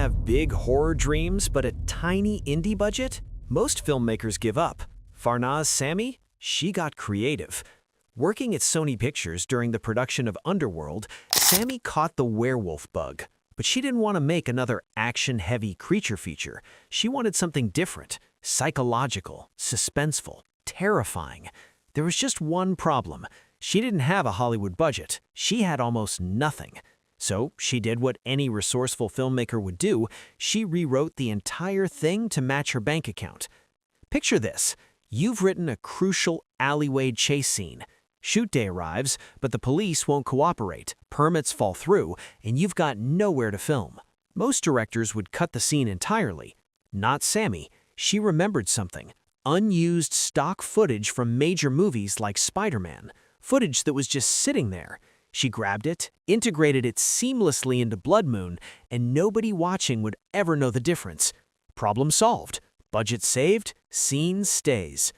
have big horror dreams but a tiny indie budget? Most filmmakers give up. Farnaz Sami? She got creative. Working at Sony Pictures during the production of Underworld, Sami caught the werewolf bug. But she didn't want to make another action-heavy creature feature. She wanted something different, psychological, suspenseful, terrifying. There was just one problem. She didn't have a Hollywood budget. She had almost nothing. So she did what any resourceful filmmaker would do. She rewrote the entire thing to match her bank account. Picture this. You've written a crucial alleyway chase scene. Shoot day arrives, but the police won't cooperate, permits fall through, and you've got nowhere to film. Most directors would cut the scene entirely. Not Sami. She remembered something. Unused stock footage from major movies like Spider-Man. Footage that was just sitting there. She grabbed it, integrated it seamlessly into Blood Moon, and nobody watching would ever know the difference. Problem solved. Budget saved, scene stays.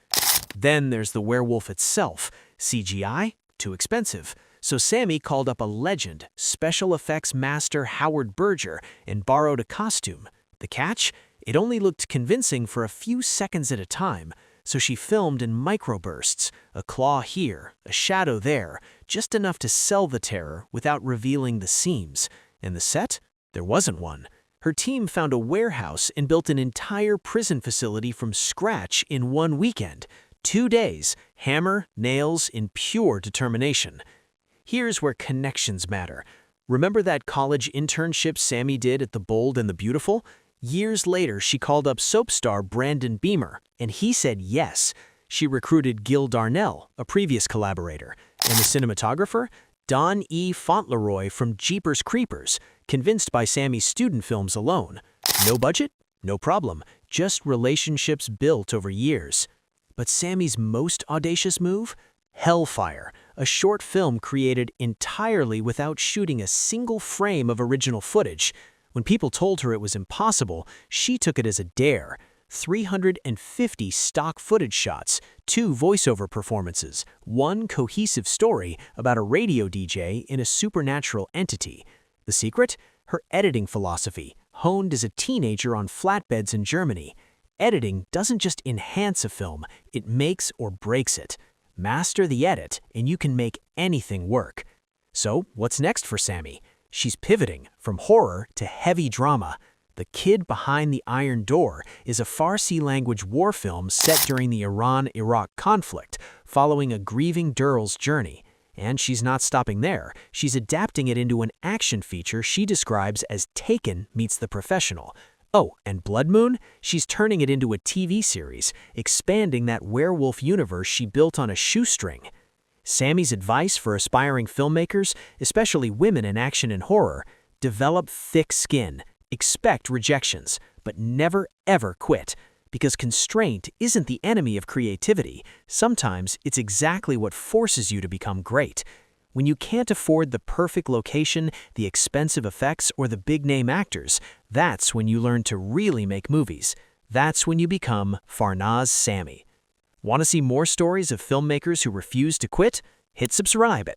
Then there's the werewolf itself. CGI? Too expensive. So Sami called up a legend, special effects master Howard Berger, and borrowed a costume. The catch? It only looked convincing for a few seconds at a time, so she filmed in microbursts, a claw here, a shadow there, just enough to sell the terror without revealing the seams. And the set? There wasn't one. Her team found a warehouse and built an entire prison facility from scratch in one weekend. 2 days, hammer, nails, in pure determination. Here's where connections matter. Remember that college internship Sami did at The Bold and the Beautiful? Years later, she called up soap star Brandon Beamer, and he said yes. She recruited Gil Darnell, a previous collaborator, and the cinematographer, Don E. Fauntleroy from Jeepers Creepers, convinced by Sami's student films alone. No budget? No problem. Just relationships built over years. But Sami's most audacious move? Hellfire, a short film created entirely without shooting a single frame of original footage. When people told her it was impossible, she took it as a dare. 350 stock footage shots, 2 voiceover performances, 1 cohesive story about a radio DJ in a supernatural entity. The secret? Her editing philosophy, honed as a teenager on flatbeds in Germany. Editing doesn't just enhance a film, it makes or breaks it. Master the edit, and you can make anything work. So, what's next for Sami? She's pivoting from horror to heavy drama. The Kid Behind the Iron Door is a Farsi language war film set during the Iran-Iraq conflict, following a grieving Durrell's journey. And she's not stopping there. She's adapting it into an action feature she describes as Taken meets The Professional. Oh, and Blood Moon? She's turning it into a TV series, expanding that werewolf universe she built on a shoestring. Sami's advice for aspiring filmmakers, especially women in action and horror: develop thick skin, expect rejections, but never ever quit. Because constraint isn't the enemy of creativity. Sometimes it's exactly what forces you to become great. When you can't afford the perfect location, the expensive effects, or the big-name actors, that's when you learn to really make movies. That's when you become Farnaz Sami. Want to see more stories of filmmakers who refuse to quit? Hit subscribe.